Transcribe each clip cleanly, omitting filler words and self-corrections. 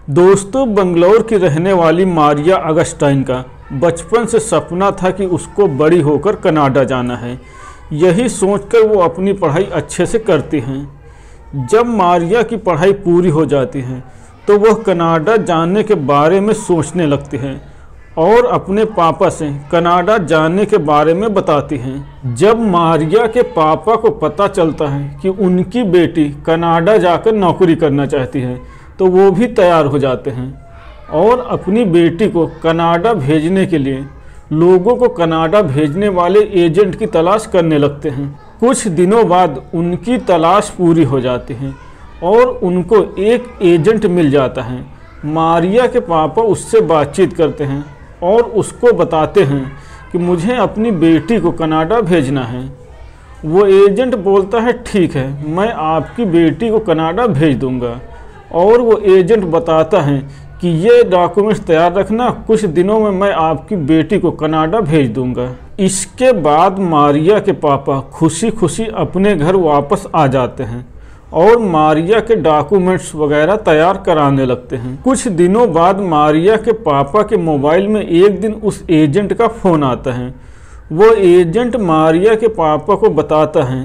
दोस्तों, बंगलौर की रहने वाली मारिया अगस्टाइन का बचपन से सपना था कि उसको बड़ी होकर कनाडा जाना है। यही सोचकर वो अपनी पढ़ाई अच्छे से करती हैं। जब मारिया की पढ़ाई पूरी हो जाती है तो वह कनाडा जाने के बारे में सोचने लगती हैं और अपने पापा से कनाडा जाने के बारे में बताती हैं। जब मारिया के पापा को पता चलता है कि उनकी बेटी कनाडा जाकर नौकरी करना चाहती है तो वो भी तैयार हो जाते हैं और अपनी बेटी को कनाडा भेजने के लिए लोगों को कनाडा भेजने वाले एजेंट की तलाश करने लगते हैं। कुछ दिनों बाद उनकी तलाश पूरी हो जाती है और उनको एक एजेंट मिल जाता है। मारिया के पापा उससे बातचीत करते हैं और उसको बताते हैं कि मुझे अपनी बेटी को कनाडा भेजना है। वो एजेंट बोलता है, ठीक है, मैं आपकी बेटी को कनाडा भेज दूंगा। और वो एजेंट बताता है कि ये डॉक्यूमेंट्स तैयार रखना, कुछ दिनों में मैं आपकी बेटी को कनाडा भेज दूंगा। इसके बाद मारिया के पापा खुशी खुशी अपने घर वापस आ जाते हैं और मारिया के डॉक्यूमेंट्स वगैरह तैयार कराने लगते हैं। कुछ दिनों बाद मारिया के पापा के मोबाइल में एक दिन उस एजेंट का फ़ोन आता है। वो एजेंट मारिया के पापा को बताता है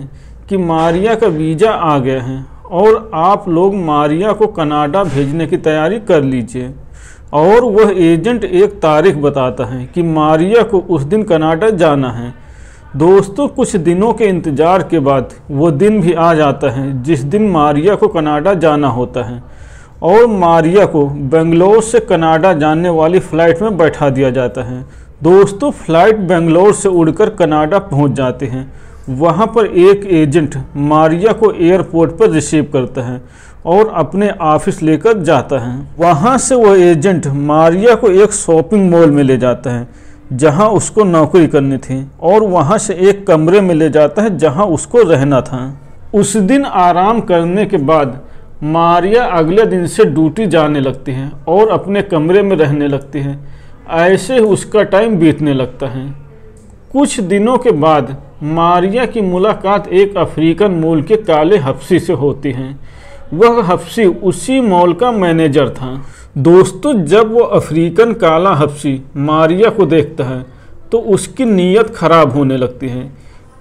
कि मारिया का वीज़ा आ गया है और आप लोग मारिया को कनाडा भेजने की तैयारी कर लीजिए। और वह एजेंट एक तारीख बताता है कि मारिया को उस दिन कनाडा जाना है। दोस्तों, कुछ दिनों के इंतज़ार के बाद वो दिन भी आ जाता है जिस दिन मारिया को कनाडा जाना होता है और मारिया को बेंगलोर से कनाडा जाने वाली फ़्लाइट में बैठा दिया जाता है। दोस्तों, फ़्लाइट बेंगलोर से उड़कर कनाडा पहुंच जाती है। वहां पर एक एजेंट मारिया को एयरपोर्ट पर रिसीव करता है और अपने ऑफिस लेकर जाता है। वहां से वो एजेंट मारिया को एक शॉपिंग मॉल में ले जाता है जहां उसको नौकरी करनी थी और वहां से एक कमरे में ले जाता है जहां उसको रहना था। उस दिन आराम करने के बाद मारिया अगले दिन से ड्यूटी जाने लगती है और अपने कमरे में रहने लगती है। ऐसे उसका टाइम बीतने लगता है। कुछ दिनों के बाद मारिया की मुलाकात एक अफ्रीकन मूल के काले हफ्सी से होती है। वह हफ्सी उसी मॉल का मैनेजर था। दोस्तों, जब वो अफ्रीकन काला हफ्सी मारिया को देखता है तो उसकी नीयत खराब होने लगती है,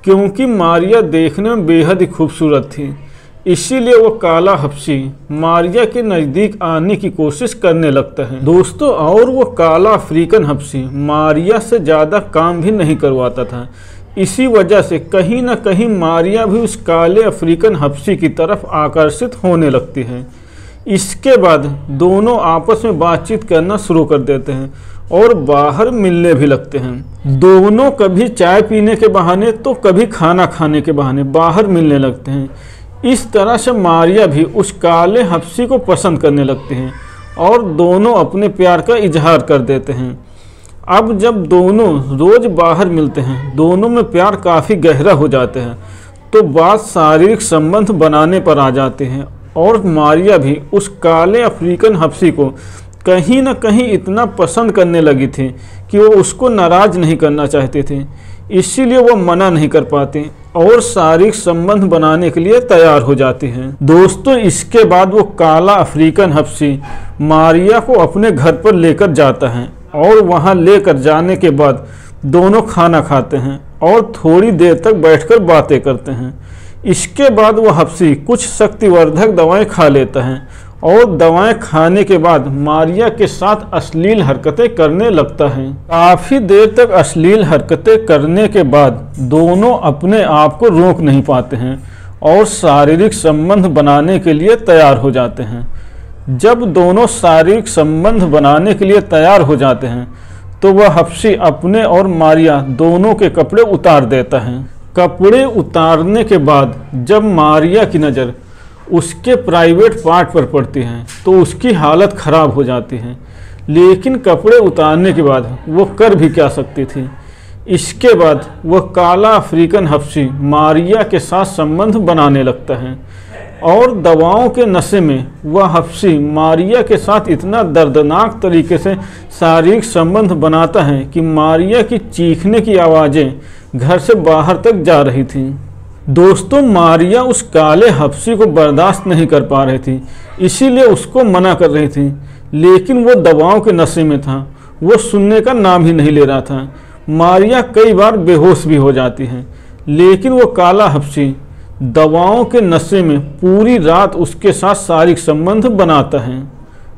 क्योंकि मारिया देखने में बेहद ही खूबसूरत थी। इसीलिए वो काला हफ्सी मारिया के नज़दीक आने की कोशिश करने लगता है। दोस्तों, और वो काला अफ्रीकन हफ्सी मारिया से ज़्यादा काम भी नहीं करवाता था। इसी वजह से कहीं ना कहीं मारिया भी उस काले अफ्रीकन हफ्सी की तरफ आकर्षित होने लगती है। इसके बाद दोनों आपस में बातचीत करना शुरू कर देते हैं और बाहर मिलने भी लगते हैं। दोनों कभी चाय पीने के बहाने तो कभी खाना खाने के बहाने बाहर मिलने लगते हैं। इस तरह से मारिया भी उस काले हफ्सी को पसंद करने लगते हैं और दोनों अपने प्यार का इजहार कर देते हैं। अब जब दोनों रोज़ बाहर मिलते हैं, दोनों में प्यार काफ़ी गहरा हो जाते हैं, तो बात शारीरिक संबंध बनाने पर आ जाते हैं और मारिया भी उस काले अफ्रीकन हफ्सी को कहीं ना कहीं इतना पसंद करने लगी थी कि वो उसको नाराज़ नहीं करना चाहते थे। इसीलिए वो मना नहीं कर पाते और शारीरिक संबंध बनाने के लिए तैयार हो जाते हैं। दोस्तों, इसके बाद वो काला अफ्रीकन हफ्सी मारिया को अपने घर पर लेकर जाता है और वहां लेकर जाने के बाद दोनों खाना खाते हैं और थोड़ी देर तक बैठकर बातें करते हैं। इसके बाद वो हफ्सी कुछ शक्तिवर्धक दवाएं खा लेता है और दवाएं खाने के बाद मारिया के साथ अश्लील हरकतें करने लगता है। काफ़ी देर तक अश्लील हरकतें करने के बाद दोनों अपने आप को रोक नहीं पाते हैं और शारीरिक संबंध बनाने के लिए तैयार हो जाते हैं। जब दोनों शारीरिक संबंध बनाने के लिए तैयार हो जाते हैं तो वह हफ्सी अपने और मारिया दोनों के कपड़े उतार देता है। कपड़े उतारने के बाद जब मारिया की नज़र उसके प्राइवेट पार्ट पर पड़ती है तो उसकी हालत ख़राब हो जाती है, लेकिन कपड़े उतारने के बाद वो कर भी क्या सकती थी। इसके बाद वह काला अफ्रीकन हफ्सी मारिया के साथ संबंध बनाने लगता है और दवाओं के नशे में वह हफ्सी मारिया के साथ इतना दर्दनाक तरीके से शारीरिक संबंध बनाता है कि मारिया की चीखने की आवाज़ें घर से बाहर तक जा रही थीं। दोस्तों, मारिया उस काले हफ्सी को बर्दाश्त नहीं कर पा रही थी, इसीलिए उसको मना कर रही थी, लेकिन वो दवाओं के नशे में था। वो सुनने का नाम ही नहीं ले रहा था। मारिया कई बार बेहोश भी हो जाती है, लेकिन वो काला हफ्सी दवाओं के नशे में पूरी रात उसके साथ शारीरिक संबंध बनाता है।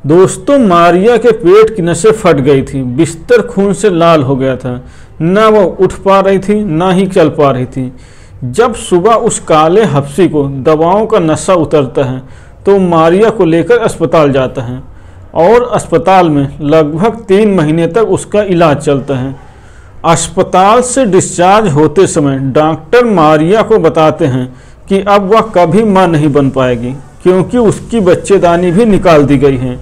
दोस्तों, मारिया के पेट की नसें फट गई थी, बिस्तर खून से लाल हो गया था। न वो उठ पा रही थी, ना ही चल पा रही थी। जब सुबह उस काले हफ्सी को दवाओं का नशा उतरता है तो मारिया को लेकर अस्पताल जाता है और अस्पताल में लगभग 3 महीने तक उसका इलाज चलता है। अस्पताल से डिस्चार्ज होते समय डॉक्टर मारिया को बताते हैं कि अब वह कभी मां नहीं बन पाएगी, क्योंकि उसकी बच्चेदानी भी निकाल दी गई है।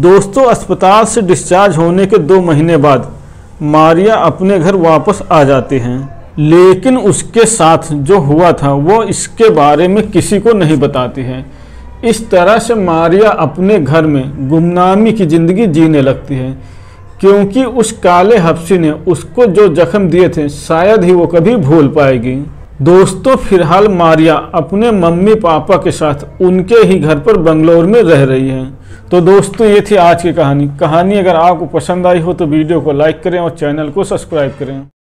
दोस्तों, अस्पताल से डिस्चार्ज होने के 2 महीने बाद मारिया अपने घर वापस आ जाती हैं, लेकिन उसके साथ जो हुआ था वो इसके बारे में किसी को नहीं बताती है। इस तरह से मारिया अपने घर में गुमनामी की ज़िंदगी जीने लगती है, क्योंकि उस काले हफ्सी ने उसको जो जख्म दिए थे शायद ही वो कभी भूल पाएगी। दोस्तों, फिलहाल मारिया अपने मम्मी पापा के साथ उनके ही घर पर बंगलोर में रह रही है। तो दोस्तों, ये थी आज की कहानी। अगर आपको पसंद आई हो तो वीडियो को लाइक करें और चैनल को सब्सक्राइब करें।